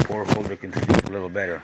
poor holder can sleep a little better.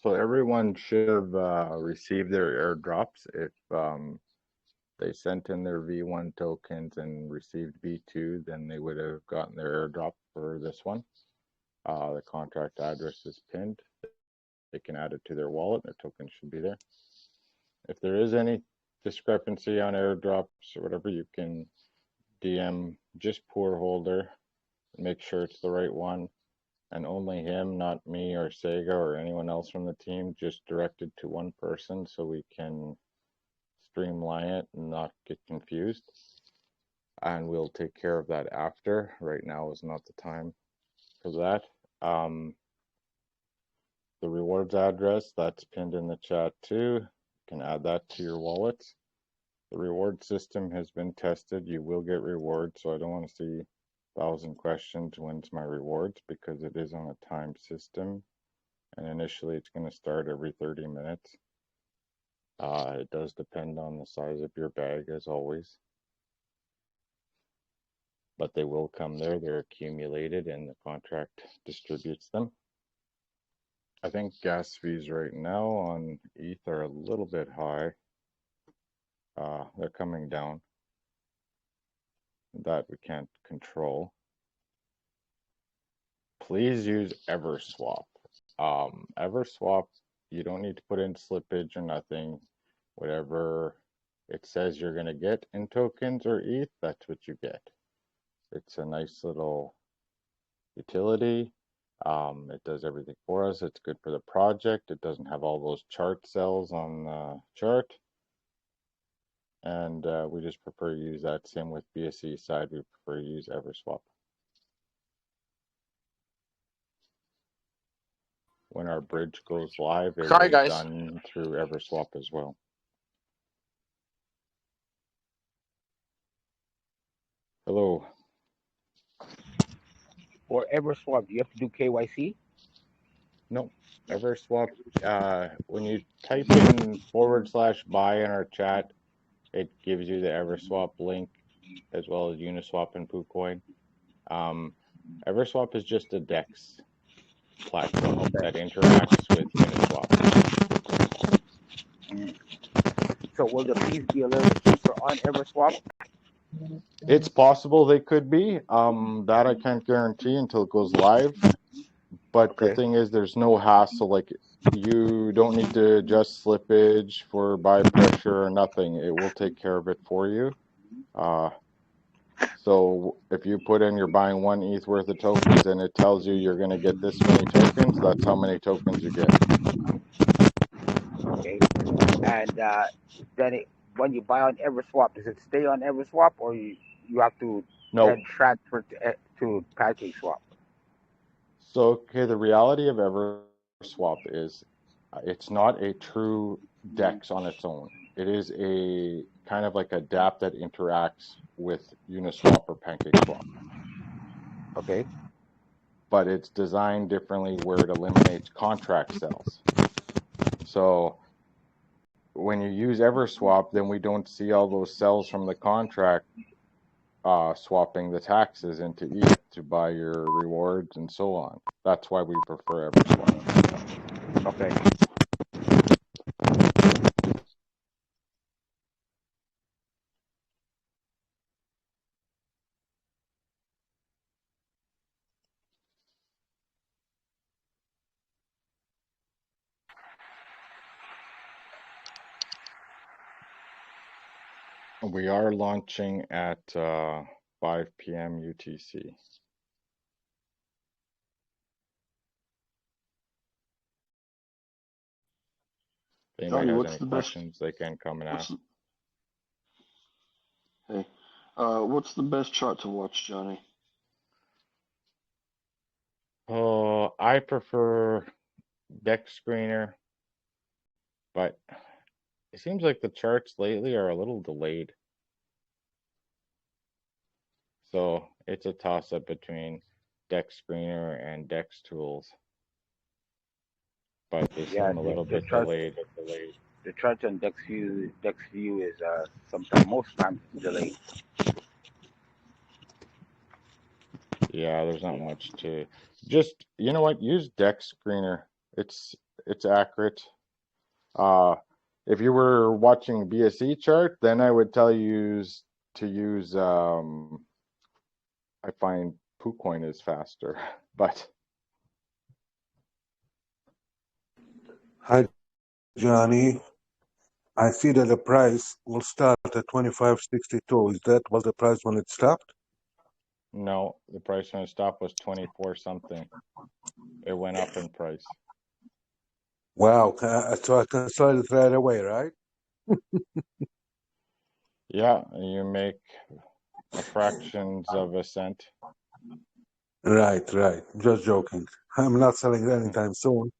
So everyone should have received their airdrops if they sent in their V1 tokens and received V2, then they would have gotten their airdrop for this one. The contract address is pinned. They can add it to their wallet. Their token should be there. If there is any discrepancy on airdrops or whatever, you can DM just poor holder, make sure it's the right one, and only him, not me or Sega or anyone else from the team, just directed to one person so we can streamline it and not get confused. And we'll take care of that after. Right now is not the time for that. The rewards address, that's pinned in the chat too. You can add that to your wallet. The reward system has been tested. You will get rewards, so I don't want to see 1,000 questions, when's my rewards, because it is on a time system. And initially it's going to start every 30 minutes. It does depend on the size of your bag, as always. But they will come there. They're accumulated and the contract distributes them. I think gas fees right now on ETH are a little bit high. They're coming down. That we can't control. Please use EverSwap. EverSwap, you don't need to put in slippage or nothing. Whatever it says you're going to get in tokens or ETH, that's what you get. It's a nice little utility. It does everything for us. It's good for the project. It doesn't have all those chart cells on the chart. And we just prefer to use that. Same with BSC side, we prefer to use EverSwap. When our bridge goes live, it will be done through EverSwap as well. Hello. For EverSwap, do you have to do KYC? No, EverSwap, when you type in /buy in our chat, it gives you the EverSwap link as well as Uniswap and PooCoin. EverSwap is just a DEX platform that interacts with Uniswap. So will the fees be a little cheaper on EverSwap? It's possible they could be. That I can't guarantee until it goes live. But the thing is, there's no hassle. Like, you don't need to adjust slippage for buy pressure or nothing. It will take care of it for you. So if you put in you're buying 1 ETH worth of tokens and it tells you you're going to get this many tokens, that's how many tokens you get. Okay. And then when you buy on EverSwap, does it stay on EverSwap or you have to then transfer to PancakeSwap? So, okay, the reality of EverSwap is it's not a true DEX on its own. It is a kind of like a dApp that interacts with Uniswap or PancakeSwap. Okay. But it's designed differently where it eliminates contract cells. So when you use EverSwap, then we don't see all those cells from the contract swapping the taxes into ETH to buy your rewards and so on. That's why we prefer EverSwap. Okay. We are launching at 5 p.m. UTC. If anyone has any questions, they can come and ask. Hey, what's the best chart to watch, Johnny? I prefer Dex screener, but it seems like the charts lately are a little delayed. So it's a toss-up between Dex screener and Dex tools, but they Yeah, seem a little the bit chart, delayed. the chart on DexView is sometimes most times delayed. Yeah, there's not much to just, you know what, use Dex screener. It's accurate. If you were watching BSE chart, then I would tell you to use I find PooCoin is faster, but Hi, Johnny. I see that the price will start at 25.62. Is that was the price when it stopped? no, the price when it stopped was 24 something. It went up in price. Wow. So I can sell it right away, right? Yeah, you make a fractions of a cent. Right. Just joking. I'm not selling it anytime soon.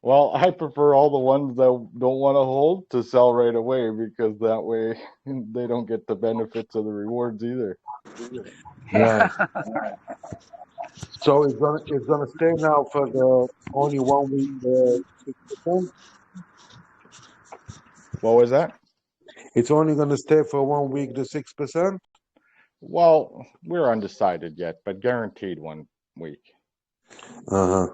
Well, I prefer all the ones that don't want to hold to sell right away because that way they don't get the benefits of the rewards either. Right. So it's gonna stay now for the only 1 week, 6%. What was that? It's only gonna stay for 1 week, the 6%. Well, we're undecided yet, but guaranteed 1 week. Uh-huh.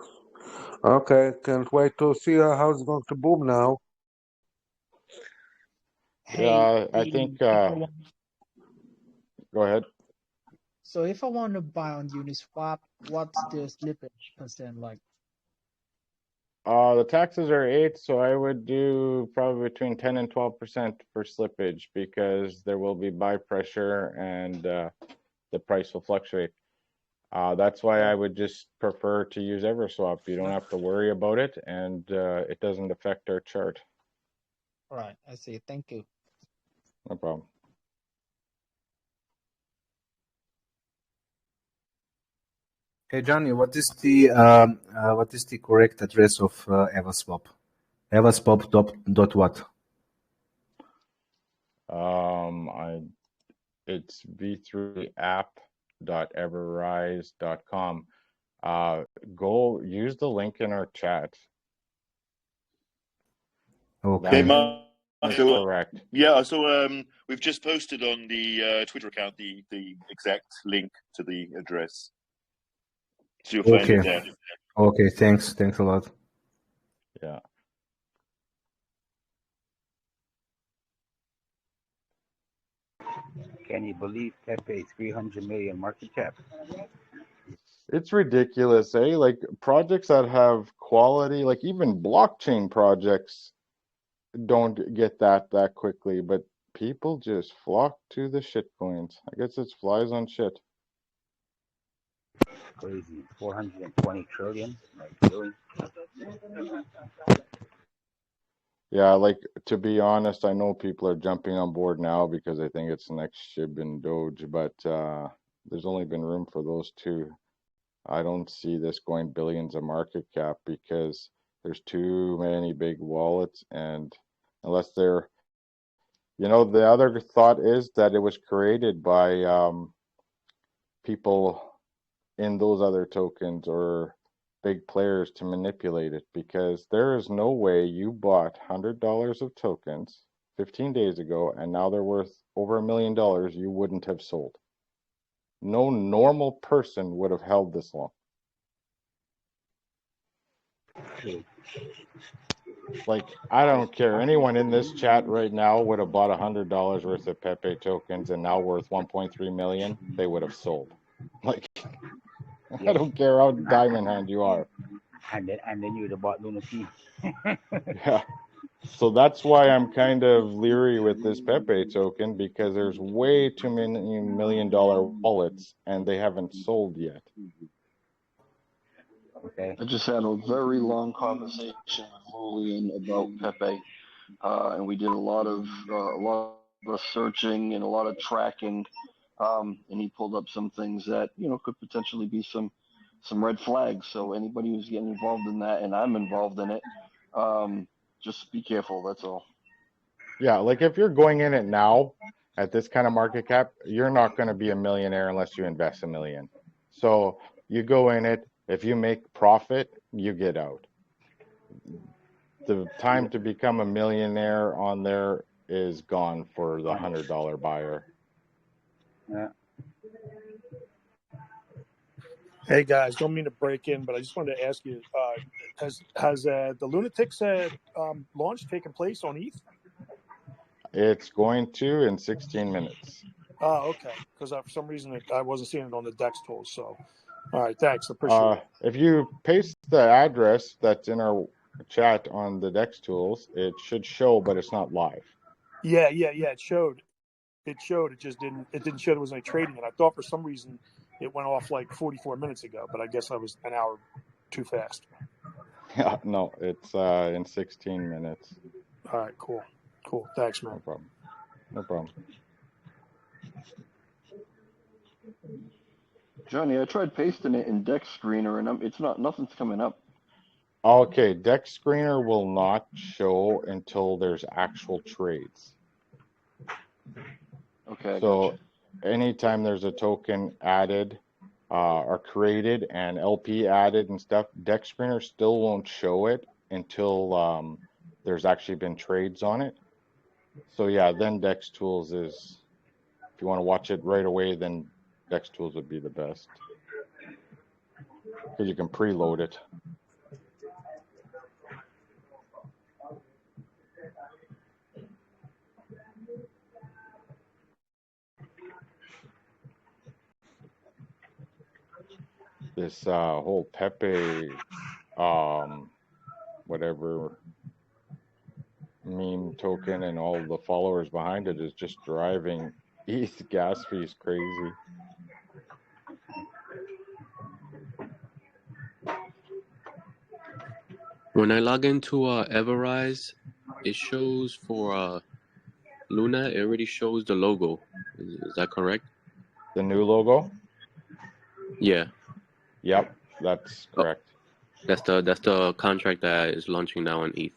Okay. Can't wait to see how it's going to boom now. Yeah, I think. Go ahead. So if I want to buy on LuniSwap, what's the slippage percent like? The taxes are 8, so I would do probably between 10 and 12% for slippage because there will be buy pressure and the price will fluctuate. That's why I would just prefer to use Everswap. You don't have to worry about it, and it doesn't affect our chart. All right, I see. Thank you. No problem. Hey Johnny, what is the correct address of Everswap? Everswap what? It's v3app.everrise.com. Go use the link in our chat. Okay. That's correct. Yeah, so we've just posted on the Twitter account the exact link to the address. So you'll find it there. Okay, thanks a lot. Yeah. Can you believe Pepe's 300 million market cap? It's ridiculous, eh? Like projects that have quality, like even blockchain projects don't get that quickly, but people just flock to the shit coins. I guess it's flies on shit. Crazy. 420 trillion. Like, really? Yeah, like to be honest, I know people are jumping on board now because I think it's the next SHIB and Doge, but there's only been room for those two. I don't see this going billions of market cap because there's too many big wallets, and unless they're, the other thought is that it was created by people in those other tokens or big players to manipulate it, because there is no way you bought $100 of tokens 15 days ago and now they're worth over $1 million you wouldn't have sold. No normal person would have held this long. Like, I don't care. Anyone in this chat right now would have bought $100 worth of Pepe tokens and now worth 1.3 million. They would have sold. Like, I don't care how diamond hand you are. And then you would have bought Lunatics. Yeah. So that's why I'm kind of leery with this Pepe token, because there's way too many $1 million wallets and they haven't sold yet. Okay. I just had a very long conversation with Lilian about Pepe, and we did a lot of searching and a lot of tracking, and he pulled up some things that could potentially be some some red flags. So anybody who's getting involved in that, and I'm involved in it, just be careful. That's all. Yeah, like if you're going in it now at this kind of market cap, you're not going to be a millionaire unless you invest $1 million. So you go in it, if you make profit, you get out. The time to become a millionaire on there is gone for the $100 buyer. Yeah. Hey guys, don't mean to break in, but I just wanted to ask you: has the Lunatics launch taken place on ETH? It's going to in 16 minutes. Oh, okay. Because for some reason I wasn't seeing it on the Dex tools. So, all right, thanks. Appreciate it. If you paste the address that's in our chat on the Dex tools, it should show, but it's not live. Yeah. It showed. It just didn't. It didn't show there was any trading, and I thought for some reason it went off like 44 minutes ago. But I guess I was an hour too fast. Yeah, no, it's in 16 minutes. All right, cool. Thanks, man. No problem. Johnny, I tried pasting it in Dex Screener, and nothing's coming up. Okay, Dex Screener will not show until there's actual trades. Okay. So Gotcha. anytime there's a token added or created and LP added and stuff, Dex Screener still won't show it until there's actually been trades on it. So yeah, then Dex Tools is, if you want to watch it right away, then Dex Tools would be the best. Because you can preload it. This whole Pepe, whatever meme token and all the followers behind it is just driving ETH gas fees crazy. When I log into Everrise, it shows for Luna, it already shows the logo. Is that correct? The new logo? Yeah. Yep, that's correct. That's the contract that is launching now on ETH.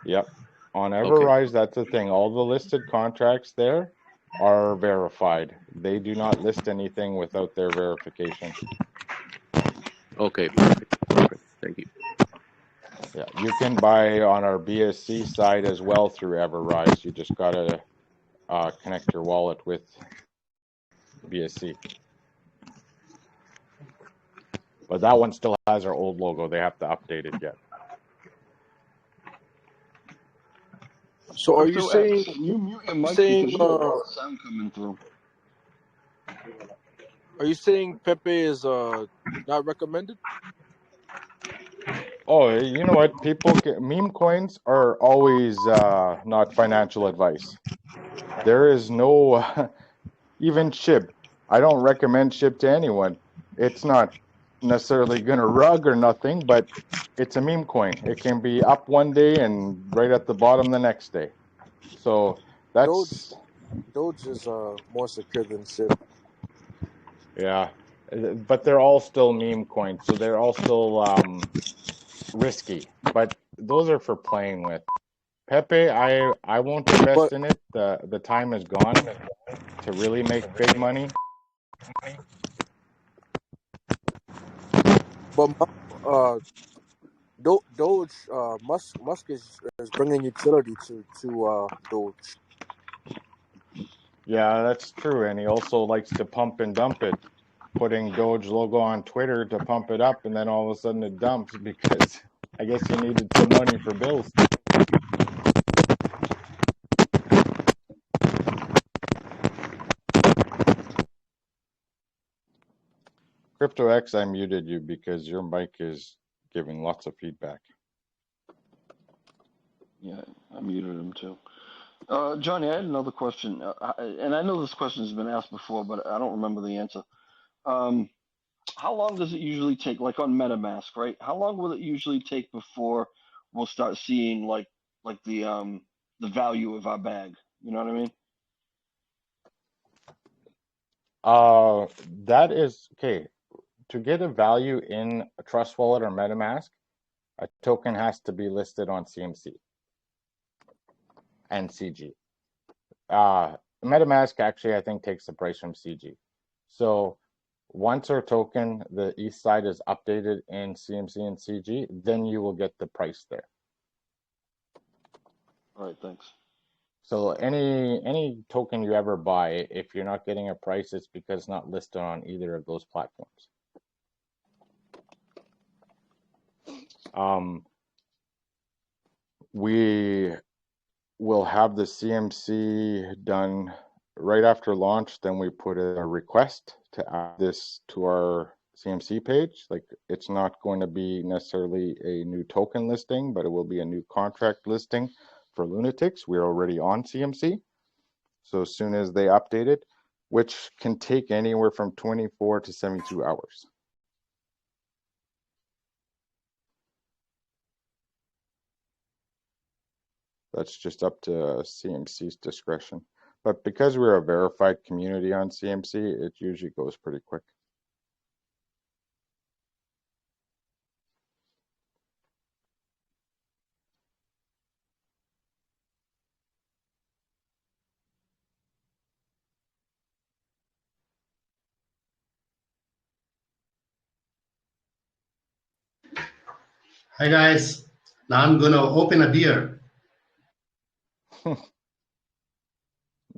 Yep. On Everrise, that's the thing. All the listed contracts there are verified. They do not list anything without their verification. Okay, perfect. Thank you. Yeah, you can buy on our BSC side as well through Everrise. You just gotta connect your wallet with BSC. But that one still has our old logo. They have to update it yet. So are you saying? Can you mute your mic because you got a lot of sound coming through? Are you saying Pepe is not recommended? Oh, you know what? Meme coins are always not financial advice. There is no even SHIB. I don't recommend SHIB to anyone. It's not necessarily going to rug or nothing, but it's a meme coin. It can be up one day and right at the bottom the next day. So that's Doge is more secure than SHIB. Yeah, but they're all still meme coins, so they're all still risky. But those are for playing with. Pepe, I won't invest in it. The time is gone to really make big money. But Doge, Musk is bringing utility to Doge. Yeah, that's true, and he also likes to pump and dump it, putting Doge logo on Twitter to pump it up, and then all of a sudden it dumps because I guess he needed some money for bills. CryptoX, I muted you because your mic is giving lots of feedback. Yeah, I muted him too. Johnny, I had another question, and I know this question has been asked before, but I don't remember the answer. How long does it usually take, like on MetaMask, right? How long will it usually take before we'll start seeing like the value of our bag? You know what I mean? That is okay. to get a value in a Trust Wallet or MetaMask, a token has to be listed on CMC and CG. MetaMask actually, I think, takes the price from CG. So once our token, the ETH side is updated in CMC and CG, then you will get the price there. All right, thanks. So any token you ever buy, if you're not getting a price, it's because it's not listed on either of those platforms. We will have the CMC done right after launch. Then we put a request to add this to our CMC page. Like, it's not going to be necessarily a new token listing, but it will be a new contract listing for Lunatics. We're already on CMC. So as soon as they update it, which can take anywhere from 24 to 72 hours. That's just up to CMC's discretion. But because we're a verified community on CMC, it usually goes pretty quick. Hi guys, now I'm gonna open a beer. You're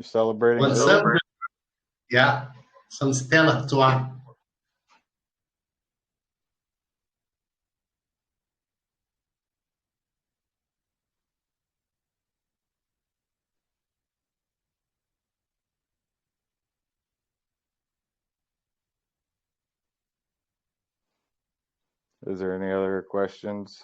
celebrating? What's up? Yeah, some Stella Artois. Is there any other questions?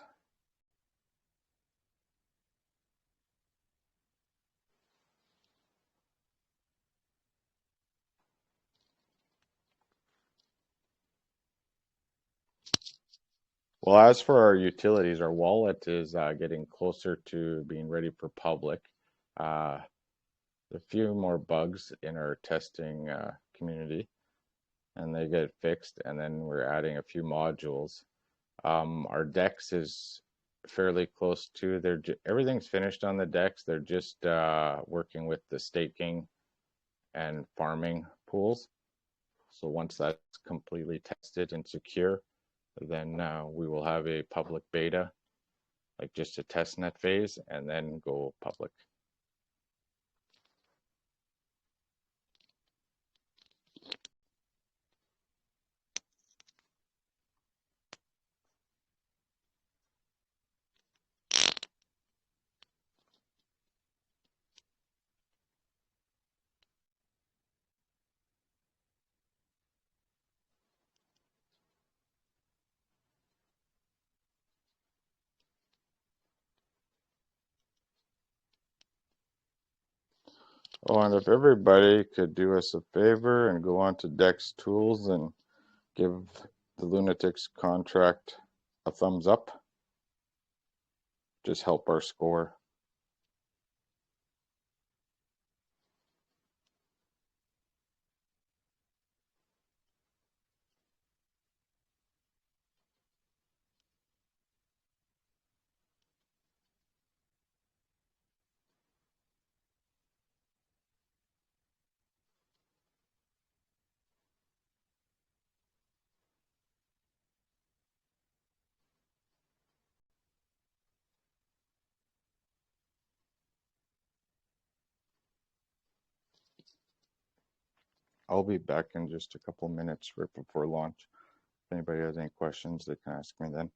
Well, as for our utilities, our wallet is getting closer to being ready for public. A few more bugs in our testing community, and they get fixed, and then we're adding a few modules. Our DEX is fairly close to everything's finished on the DEX. They're just working with the staking and farming pools. So once that's completely tested and secure, then we will have a public beta, like just a testnet phase, and then go public. Oh, and if everybody could do us a favor and go on to Dex Tools and give the Lunatics contract a thumbs up, just help our score. I'll be back in just a couple minutes right before launch. If anybody has any questions, they can ask me then.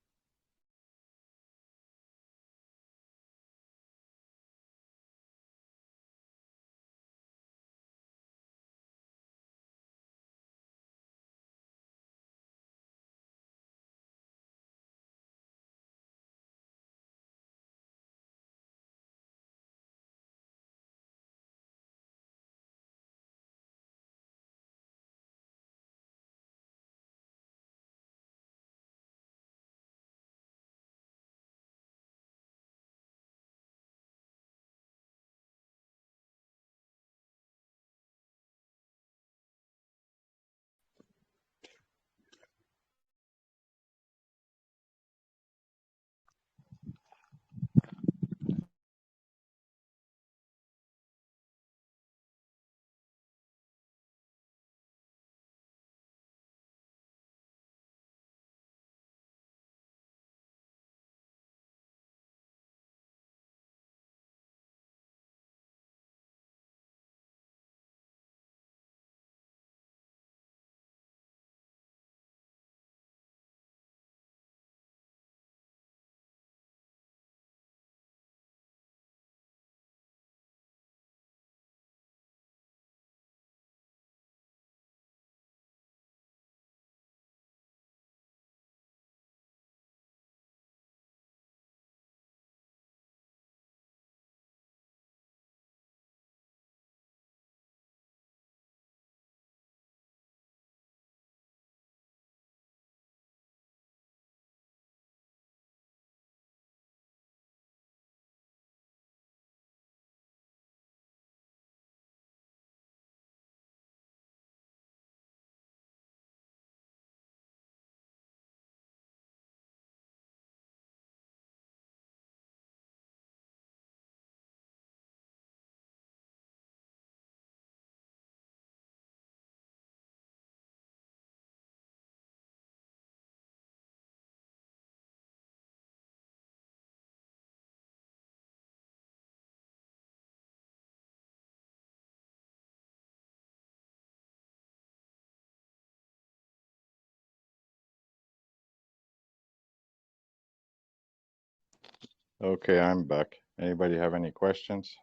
Okay, I'm back. Anybody have any questions?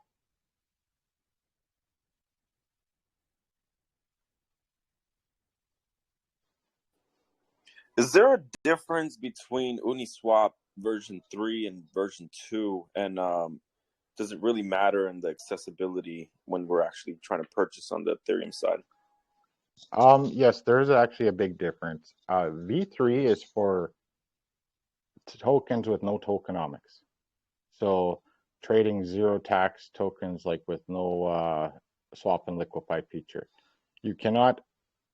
Is there a difference between Uniswap version 3 and version 2? And does it really matter in the accessibility when we're actually trying to purchase on the Ethereum side? Yes, there's actually a big difference. V3 is for tokens with no tokenomics. So trading zero tax tokens like with no swap and liquefy feature. You cannot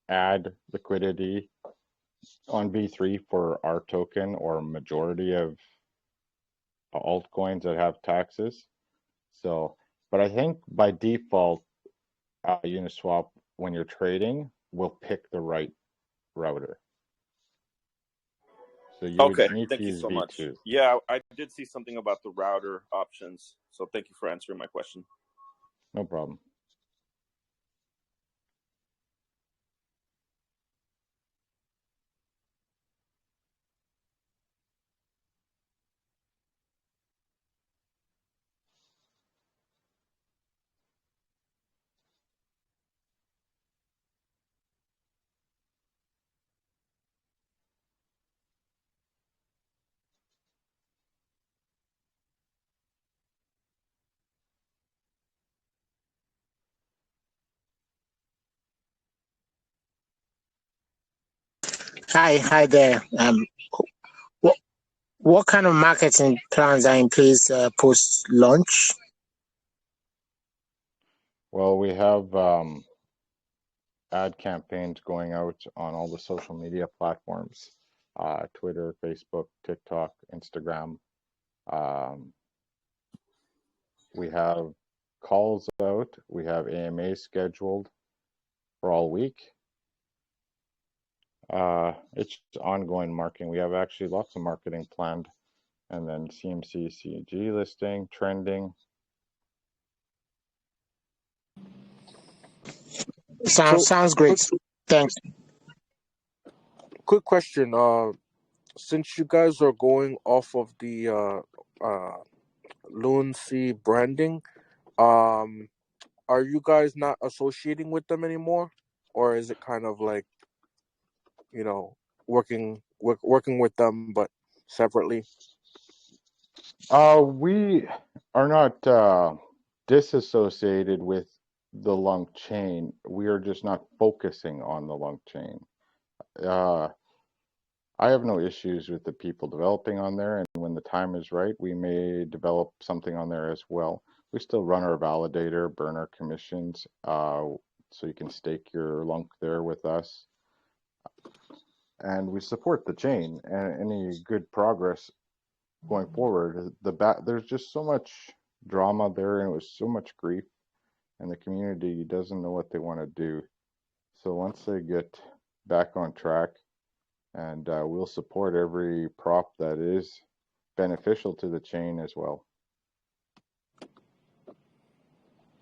add liquidity on V3 for our token or majority of altcoins that have taxes. So, but I think by default, Uniswap, when you're trading, will pick the right router. So you Okay, would need thank to you use so V2. much. Yeah, I did see something about the router options. So thank you for answering my question. No problem. Hi there. What kind of marketing plans are in place post launch? Well, we have ad campaigns going out on all the social media platforms, Twitter, Facebook, TikTok, Instagram. We have calls out. We have AMAs scheduled for all week. It's ongoing marketing. We have actually lots of marketing planned, and then CMC, CG listing, trending. Sounds great. Thanks. Quick question. Since you guys are going off of the LuniSwap branding, are you guys not associating with them anymore, or is it kind of like, working with them but separately? We are not disassociated with the Lung chain. We are just not focusing on the Lung chain. I have no issues with the people developing on there, and when the time is right, we may develop something on there as well. We still run our validator, burn our commissions, so you can stake your Lunk there with us. And we support the chain, and any good progress going forward. There's just so much drama there, and it was so much grief, and the community doesn't know what they want to do. So once they get back on track, and we'll support every prop that is beneficial to the chain as well.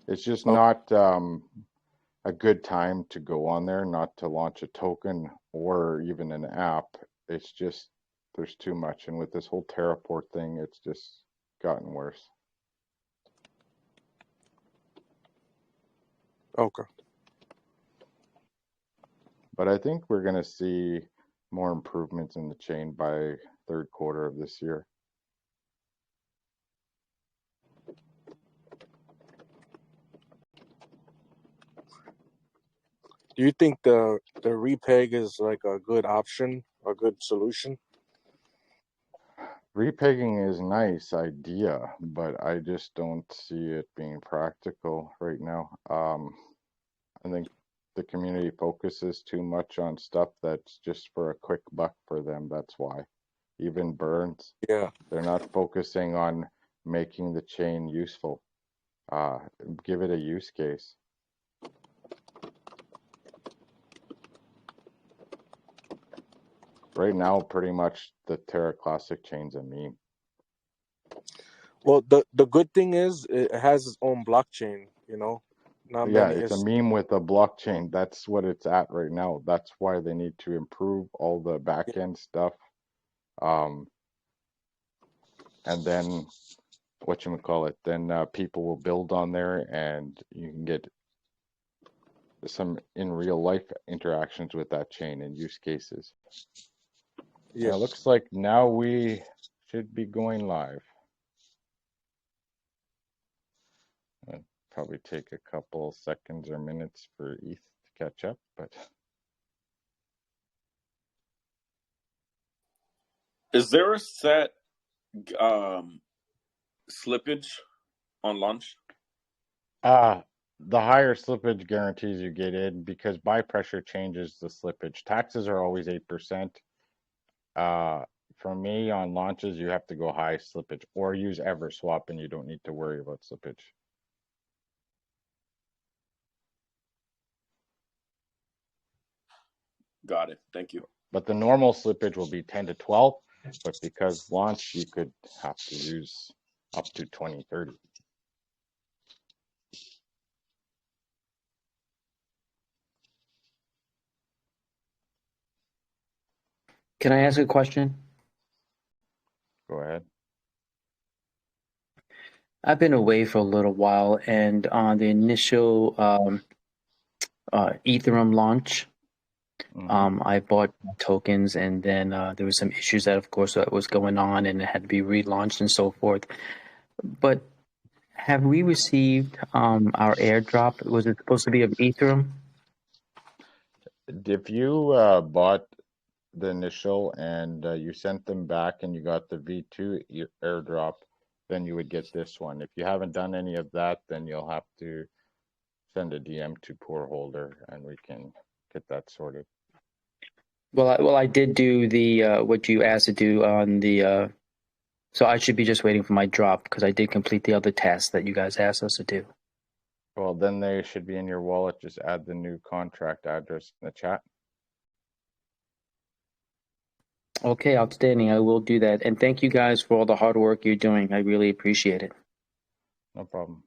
It's just not a good time to go on there, not to launch a token or even an app. It's just there's too much, and with this whole Terraport thing, it's just gotten worse. Okay. But I think we're going to see more improvements in the chain by third quarter of this year. Do you think the repeg is like a good option, a good solution? Repegging is a nice idea, but I just don't see it being practical right now. I think the community focuses too much on stuff that's just for a quick buck for them. That's why. Even Burns, they're not focusing on making the chain useful. Give it a use case. Right now, pretty much the Terra Classic chain's a meme. Well, the good thing is it has its own blockchain, It's a meme with a blockchain. That's what it's at right now. That's why they need to improve all the back end stuff. and then whatchamacallit, then people will build on there and you can get some in real life interactions with that chain and use cases. Yeah, it looks like now we should be going live. It'll probably take a couple seconds or minutes for ETH to catch up, but is there a set slippage on launch? The higher slippage guarantees you get in because buy pressure changes the slippage. Taxes are always 8%. For me, on launches, you have to go high slippage or use EverSwap and you don't need to worry about slippage. Got it. Thank you. But the normal slippage will be 10 to 12, but because launch, you could have to use up to 20, 30. Can I ask a question? Go ahead. I've been away for a little while, and on the initial Ethereum launch, I bought tokens, and then there were some issues that, of course, was going on, and it had to be relaunched and so forth. But have we received our airdrop? Was it supposed to be of Ethereum? If you bought the initial and you sent them back and you got the V2 airdrop, then you would get this one. If you haven't done any of that, then you'll have to send a DM to poor holder and we can get that sorted. Well, I did do the what you asked to do on the. So I should be just waiting for my drop because I did complete the other tasks that you guys asked us to do. Well, then they should be in your wallet. Just add the new contract address in the chat. Okay, outstanding. I will do that. And thank you guys for all the hard work you're doing. I really appreciate it. No problem.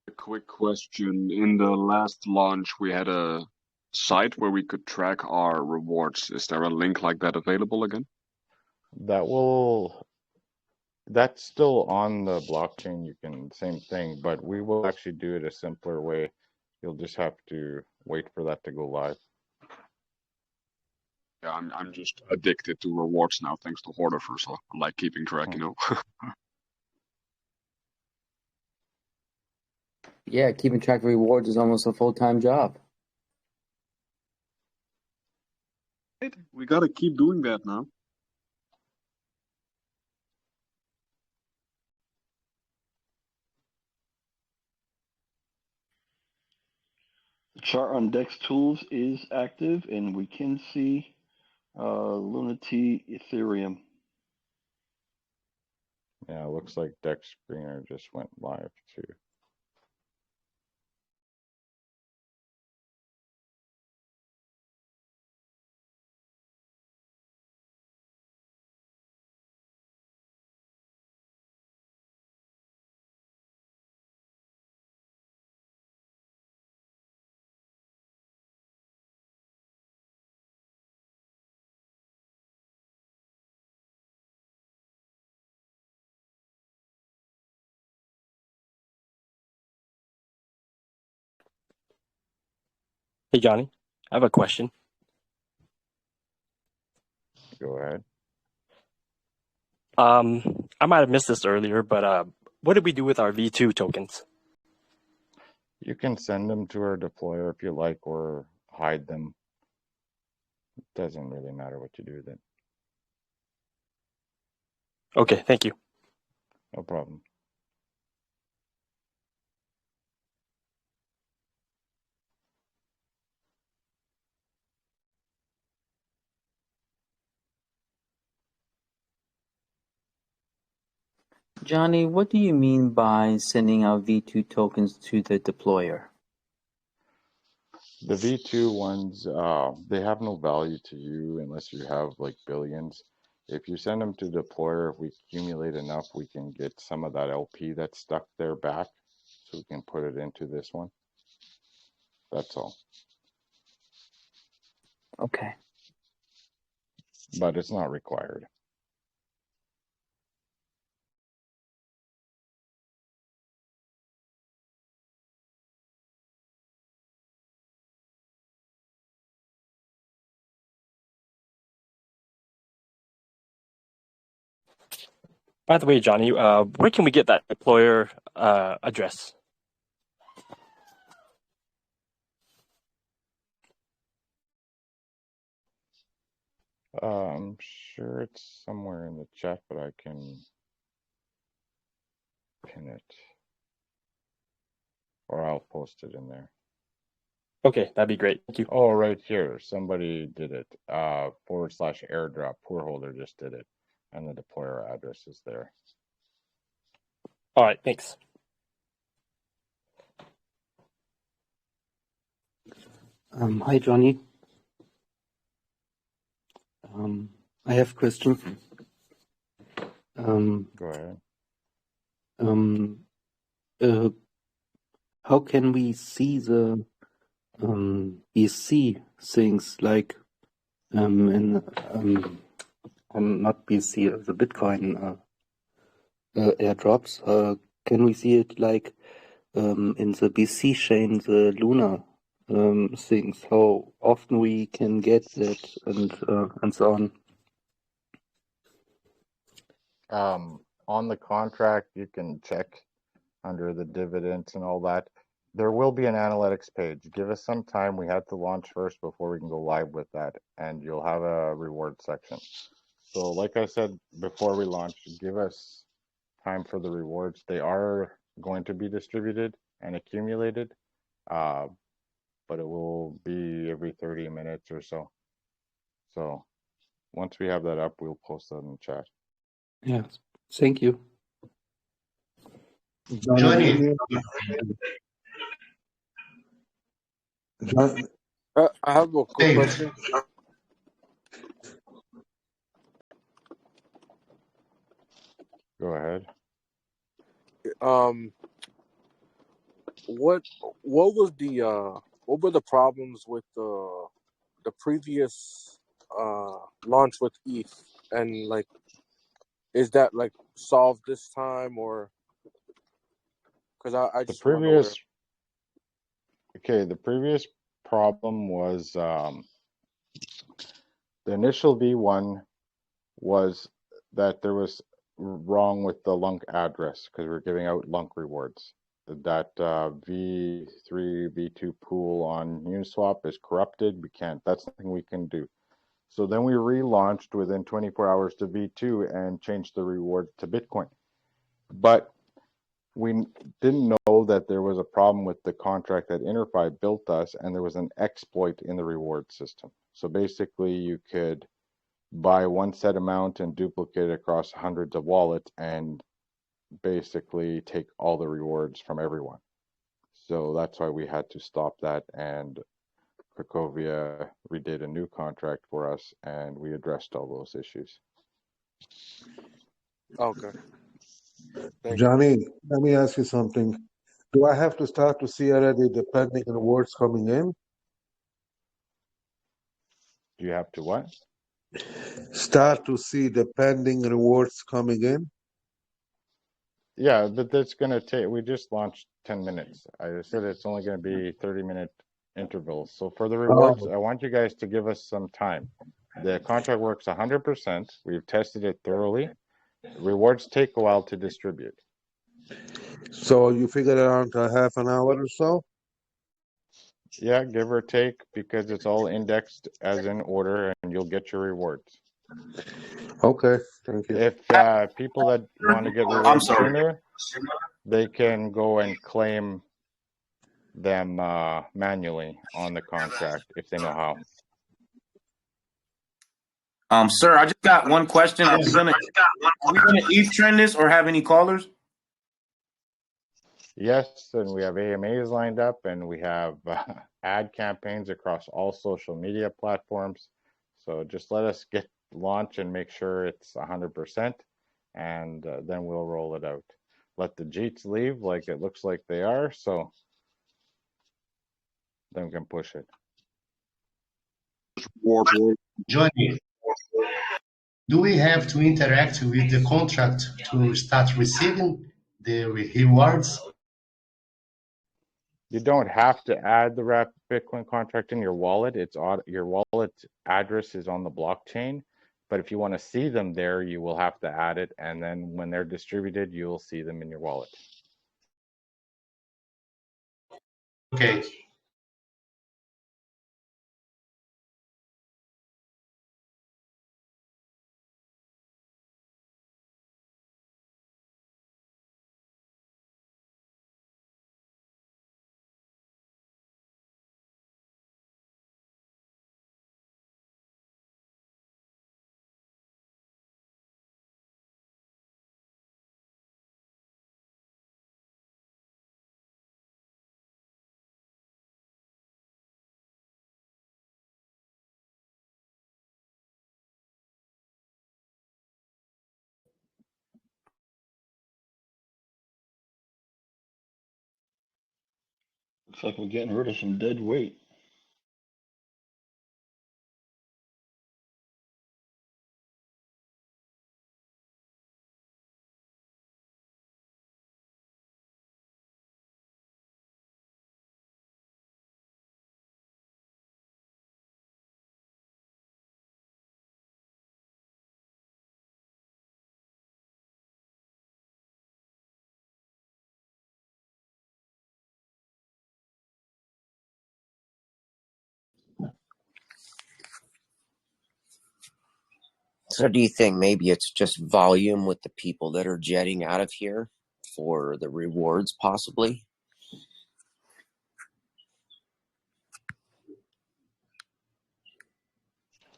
A quick question. In the last launch, we had a site where we could track our rewards. Is there a link like that available again? That's still on the blockchain. You can, same thing, but we will actually do it a simpler way. You'll just have to wait for that to go live. Yeah, I'm just addicted to rewards now, thanks to Hoardifer, so I like keeping track, you know. Yeah, keeping track of rewards is almost a full-time job. We gotta keep doing that now. The chart on DEX Tools is active, and we can see Lunatics Ethereum. Yeah, it looks like Dex Screener just went live too. Hey, Johnny, I have a question. Go ahead. I might have missed this earlier, but what did we do with our V2 tokens? You can send them to our deployer if you like, or hide them. It doesn't really matter what you do with it. Okay, thank you. No problem. Johnny, what do you mean by sending out V2 tokens to the deployer? The V2 ones, they have no value to you unless you have like billions. If you send them to the deployer, if we accumulate enough, we can get some of that LP that's stuck there back, so we can put it into this one. That's all. Okay. but it's not required. By the way, Johnny, where can we get that deployer address? I'm sure it's somewhere in the chat, but I can pin it. Or I'll post it in there. Okay, that'd be great. Thank you. Oh, right here. Somebody did it. / airdrop. Poor holder just did it. And the deployer address is there. All right, thanks. Hi, Johnny. I have a question. Go ahead. How can we see the BC things like not BC, the Bitcoin airdrops? Can we see it like in the BC chain, the Luna things? How often we can get that and so on? On the contract, you can check under the dividends and all that. There will be an analytics page. Give us some time. We have to launch first before we can go live with that, and you'll have a reward section. So like I said before we launch, give us time for the rewards. They are going to be distributed and accumulated, but it will be every 30 minutes or so. So once we have that up, we'll post that in the chat. Yes, thank you. Johnny. I have a quick question. Go ahead. What was the what were the problems with the previous launch with ETH, and like, is that like solved this time, or because I just the previous problem was the initial V1 was that there was wrong with the LUNC address because we're giving out LUNC rewards. That V3, V2 pool on Uniswap is corrupted. We can't, that's nothing we can do. So then we relaunched within 24 hours to V2 and changed the reward to Bitcoin. But we didn't know that there was a problem with the contract that InterFi built us, and there was an exploit in the reward system. So basically you could buy one set amount and duplicate it across hundreds of wallets and basically take all the rewards from everyone. So that's why we had to stop that, and KRAKOVIA redid a new contract for us, and we addressed all those issues. Okay. Johnny, let me ask you something. Do I have to start to see already the pending rewards coming in? Do you have to what? Start to see the pending rewards coming in? Yeah, but that's going to take, we just launched 10 minutes. I said it's only going to be 30-minute intervals. So for the rewards, I want you guys to give us some time. The contract works 100%. We've tested it thoroughly. Rewards take a while to distribute. So you figure around a half an hour or so? Yeah, give or take, because it's all indexed as in order, and you'll get your rewards. Okay, thank you. If people that want to get rewards sooner, they can go and claim them manually on the contract if they know how. Sir, I just got one question. Are we gonna ETH trend this or have any callers? Yes, and we have AMAs lined up, and we have ad campaigns across all social media platforms. So just let us get launch and make sure it's 100%, and then we'll roll it out. Let the Jeets leave like it looks like they are, so then we can push it. Johnny, Do we have to interact with the contract to start receiving the rewards? You don't have to add the wrapped Bitcoin contract in your wallet. Your wallet address is on the blockchain. But if you want to see them there, you will have to add it. And then when they're distributed, you'll see them in your wallet. Okay. Looks like we're getting rid of some dead weight. So do you think maybe it's just volume with the people that are jetting out of here for the rewards, possibly?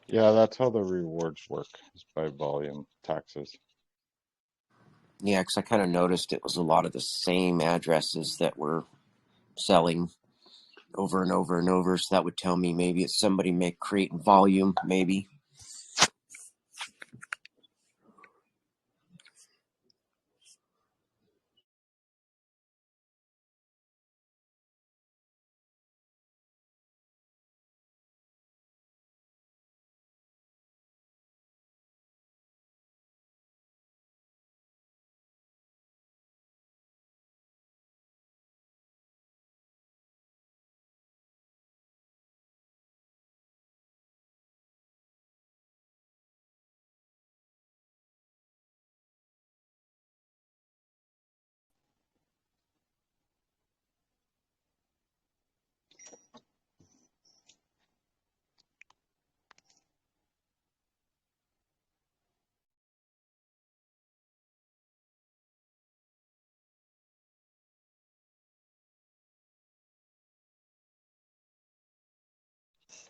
Yeah, that's how the rewards work, is by volume taxes. Yeah, because I kind of noticed it was a lot of the same addresses that were selling over and over and over. So that would tell me maybe it's somebody creating volume, maybe.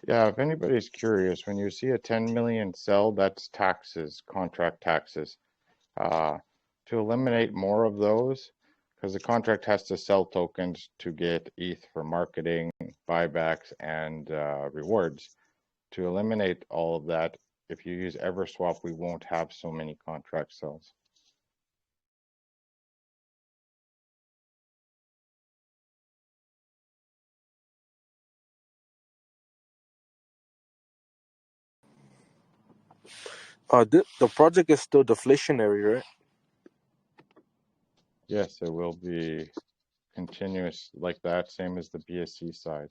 Yeah, if anybody's curious, when you see a 10 million sell, that's taxes, contract taxes. To eliminate more of those, because the contract has to sell tokens to get ETH for marketing, buybacks, and rewards. To eliminate all of that, if you use Everswap, we won't have so many contract sales. The project is still deflationary, right? Yes, it will be continuous like that, same as the BSC side.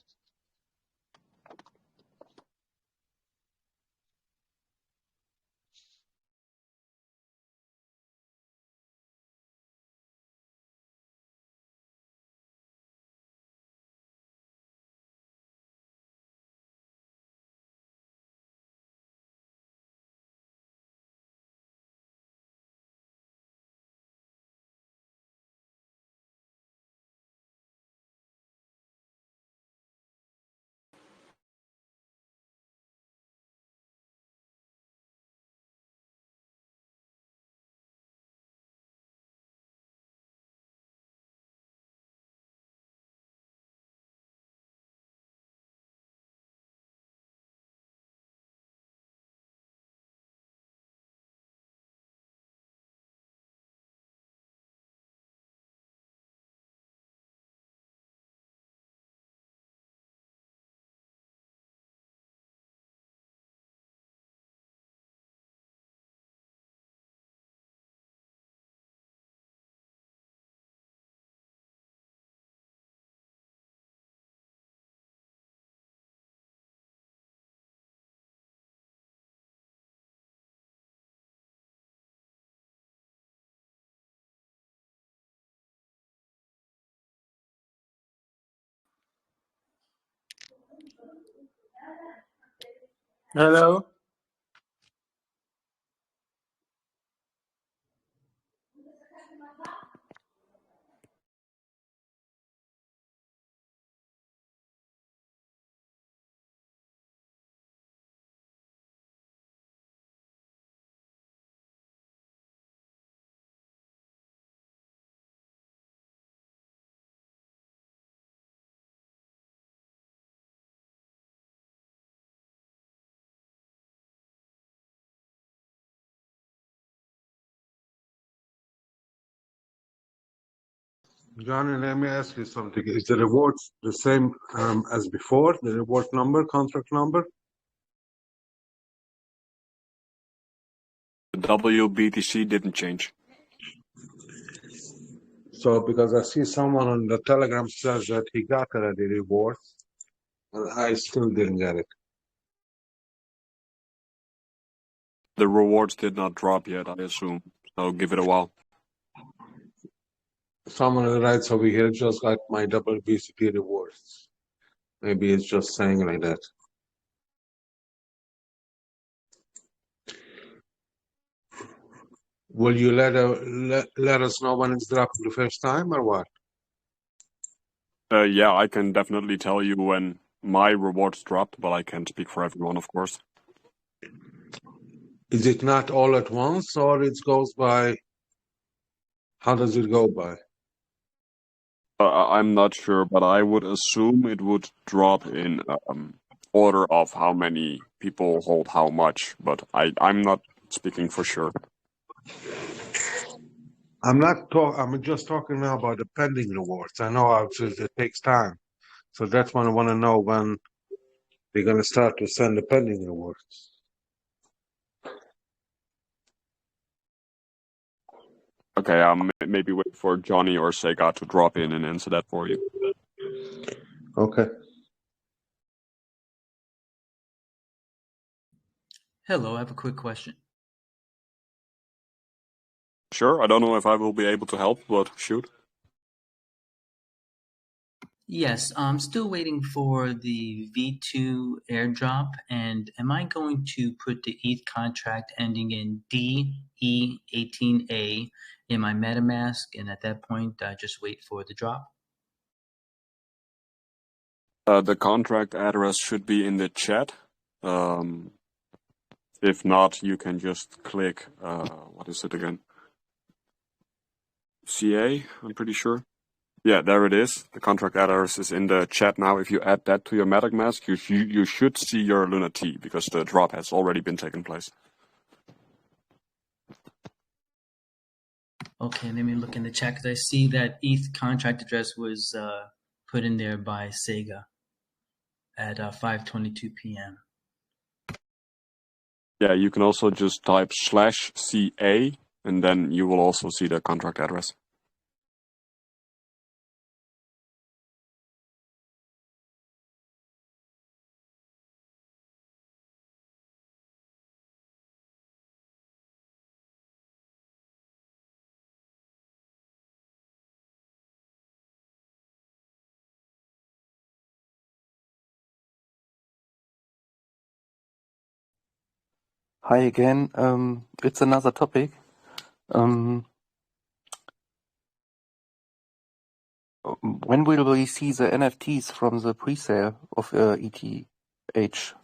Hello. Johnny, let me ask you something. Is the rewards the same as before? The reward number, contract number? The WBTC didn't change. So, because I see someone on the Telegram says that he got already rewards, and I still didn't get it. The rewards did not drop yet, I assume. So give it a while. Someone writes over here, just got my WBCP rewards. Maybe it's just saying like that. Will you let us know when it's dropped the first time or what? Yeah, I can definitely tell you when my rewards dropped, but I can't speak for everyone, of course. Is it not all at once, or it goes by? How does it go by? I'm not sure, but I would assume it would drop in order of how many people hold how much, but I'm not speaking for sure. I'm just talking now about the pending rewards. I know it takes time, so that's when I want to know when they're going to start to send the pending rewards. Okay, maybe wait for Johnny or Sega to drop in and answer that for you. Okay. Hello, I have a quick question. Sure, I don't know if I will be able to help, but shoot. Yes, I'm still waiting for the V2 airdrop, and am I going to put the ETH contract ending in DE18A in my MetaMask, and at that point, just wait for the drop? The contract address should be in the chat. If not, you can just click, what is it again? CA, I'm pretty sure. Yeah, there it is. The contract address is in the chat now. If you add that to your MetaMask, you should see your Luna T, because the drop has already been taken place. Okay, let me look in the chat, because I see that ETH contract address was put in there by Sega at 5:22 p.m. Yeah, you can also just type /CA, and then you will also see the contract address. Hi again. It's another topic. When will we see the NFTs from the presale of ETH?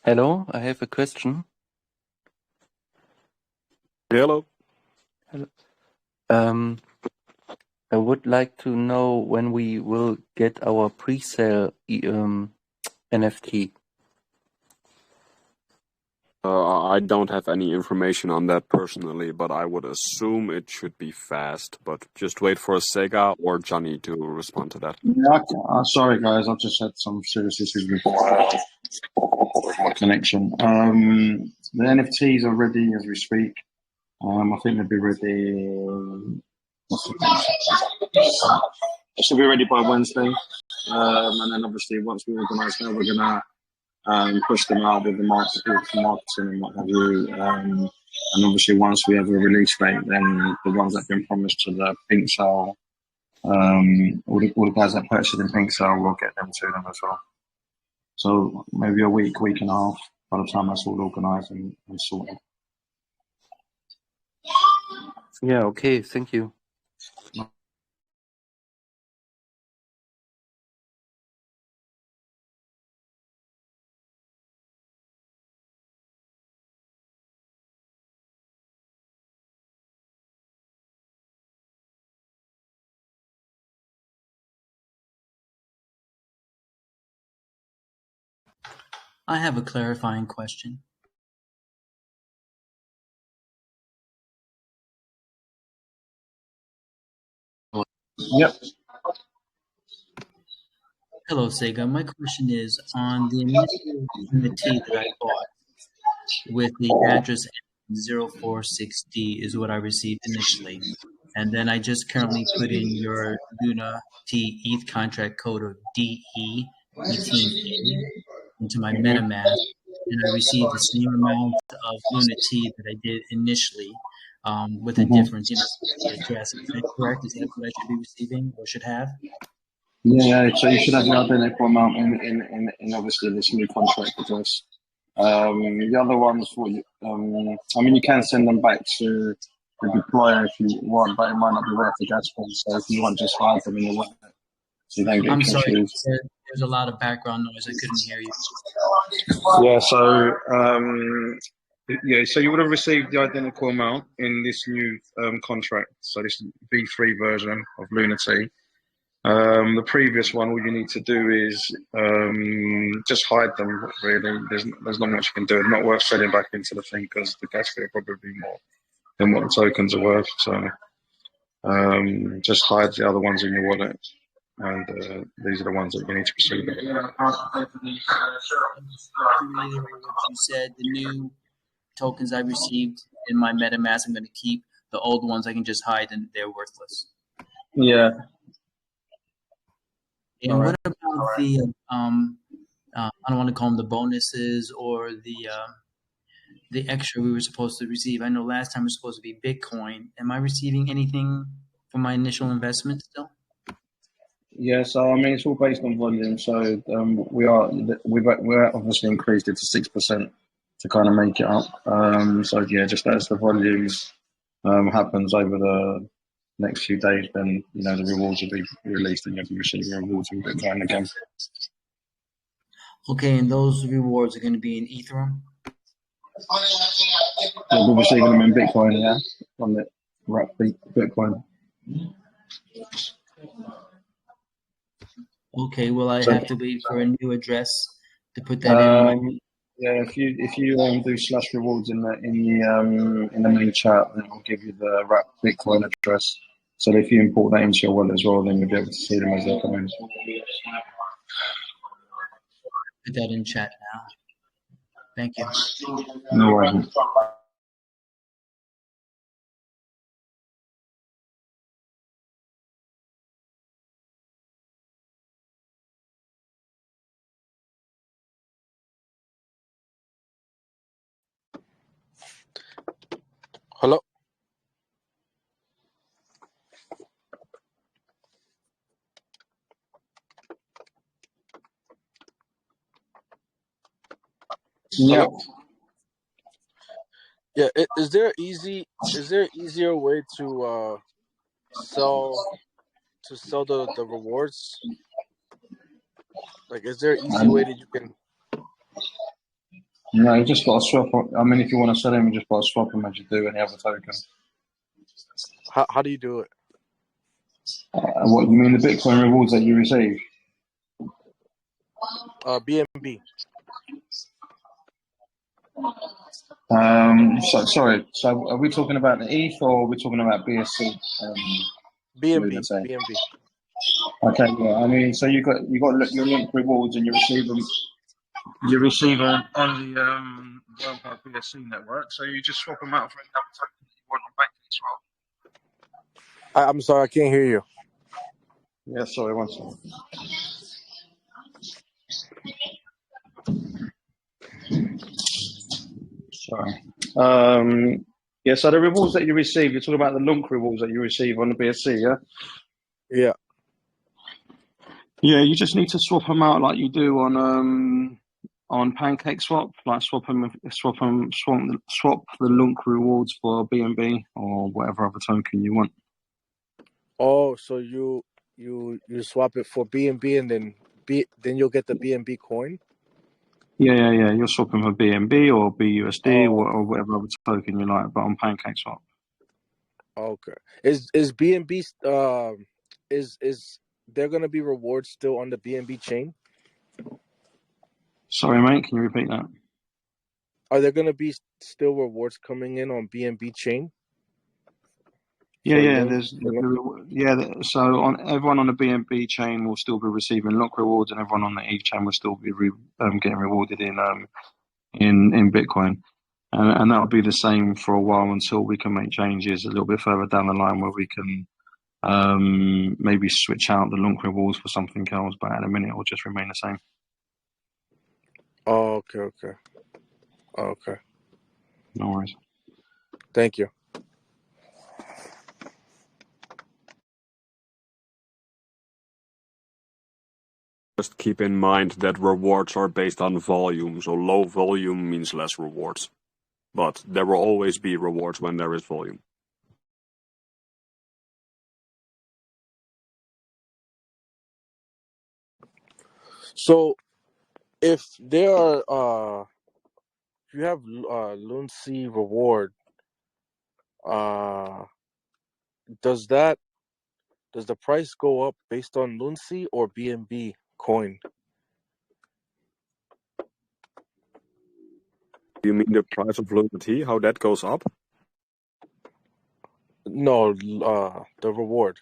Hello, I have a question. Hello. Hello. I would like to know when we will get our pre-sale NFT. I don't have any information on that personally, but I would assume it should be fast. But just wait for Sega or Johnny to respond to that. Yeah, sorry guys, I've just had some serious issues with my connection. The NFTs are ready as we speak. I think they'll be ready. It should be ready by Wednesday. And then obviously once we organise that, we're gonna push them out with the marketing and what have you. And obviously once we have a release date, then the ones that have been promised to the Pink Sale, all the guys that purchased in Pink Sale, we'll get them to them as well. So maybe a week and a half by the time that's all organised and sorted. Yeah, okay, thank you. I have a clarifying question. Yep. Hello, Sega. My question is, on the initial NFT that I bought with the address 046D is what I received initially. And then I just currently put in your Luna T ETH contract code of DE18A into my MetaMask, and I received the same amount of Luna T that I did initially, with a difference, the address. Is that correct? Is that what I should be receiving or should have? Yeah, so you should have the identical amount in obviously this new contract address. The other ones, I mean, you can send them back to the deployer if you want, but it might not be worth the gas fee. So if you want, just hide them in your wallet. So you don't get confused. Sorry, there's a lot of background noise. I couldn't hear you. Yeah, so you would have received the identical amount in this new contract. So this V3 version of Lunatics. The previous one, all you need to do is just hide them. Really, there's not much you can do. It's not worth selling back into the thing because the gas fee will probably be more than what the tokens are worth. So just hide the other ones in your wallet, and these are the ones that you need to proceed with. To reiterate what you said, the new tokens I received in my MetaMask, I'm going to keep. The old ones I can just hide, and they're worthless. Yeah. And what about the I don't want to call them the bonuses or the extra we were supposed to receive? I know last time it was supposed to be Bitcoin. Am I receiving anything for my initial investment still? Yeah, so I mean it's all based on volume. So we've obviously increased it to 6% to kind of make it up. So yeah, just as the volumes happens over the next few days, then the rewards will be released and you'll be receiving rewards in Bitcoin again. Okay, and those rewards are going to be in Ethereum? You'll be receiving them in Bitcoin, yeah, on the Bitcoin. Okay, will I have to wait for a new address to put that in? Yeah, if you do slash rewards in the main chat, then I'll give you the wrap Bitcoin address. So if you import that into your wallet as well, then you'll be able to see them as they come in. Put that in chat now. Thank you. No worries. Hello. Yeah. Yeah. Is there easier way to sell the rewards? Like, is there an easy way that you can? No, you just got to swap. I mean, if you want to sell them, you just got to swap them as you do any other token. How do you do it? What you mean, the Bitcoin rewards that you receive? BNB. Sorry. So, are we talking about the ETH or are we talking about BSC? BNB. BNB. Okay. Yeah. I mean, so you got your link rewards and you receive them. You receive them on the Worldwide BSC network. So you just swap them out for another token that you want on BankedXswap. I'm sorry, I can't hear you. Yeah. Sorry. One second. Sorry. Yeah, so the rewards that you receive, you're talking about the LUNC rewards that you receive on the BSC, yeah? Yeah. Yeah, you just need to swap them out like you do on PancakeSwap, like swap the LUNC rewards for BNB or whatever other token you want. Oh, so you swap it for BNB and then you'll get the BNB coin? Yeah. You're swapping for BNB or BUSD Oh, or whatever other token you like, but on PancakeSwap. okay. Is BNB is there gonna be rewards still on the BNB chain? Sorry, mate, can you repeat that? Are there gonna be still rewards coming in on BNB chain? Yeah. So on everyone on the BNB chain will still be receiving lock rewards, and everyone on the ETH chain will still be getting rewarded in Bitcoin, and that'll be the same for a while until we can make changes a little bit further down the line where we can maybe switch out the lock rewards for something else. But at the minute, it will just remain the same. Oh, okay. No worries. Thank you. Just keep in mind that rewards are based on volume, so low volume means less rewards. But there will always be rewards when there is volume. So if there are if you have LunC reward, does the price go up based on LunC or BNB coin? You mean the price of Lunati, how that goes up? No, the reward.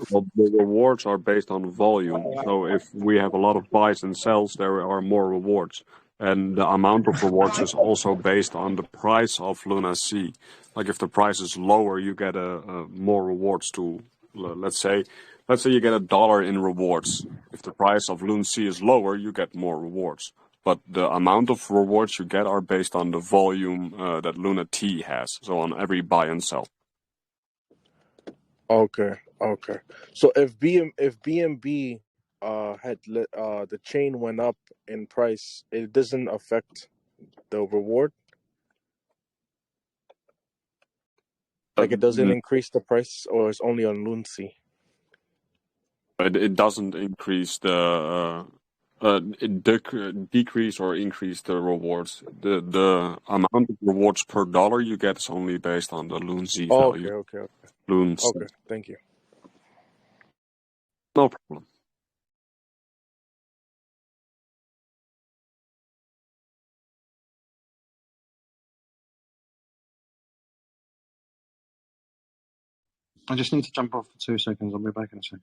Well, the rewards are based on volume. So if we have a lot of buys and sells, there are more rewards. And the amount of rewards is also based on the price of LunaC. Like if the price is lower, you get more rewards to, let's say you get $1 in rewards. If the price of LunaC is lower, you get more rewards. But the amount of rewards you get are based on the volume that LunaT has. So on every buy and sell. Okay. So if BNB had the chain went up in price, it doesn't affect the reward. Like it doesn't increase the price, or it's only on LunC. It doesn't increase the decrease or increase the rewards. The amount of rewards per dollar you get is only based on the LunC value. Okay. LunC. Okay, thank you. No problem. I just need to jump off for 2 seconds. I'll be back in a second.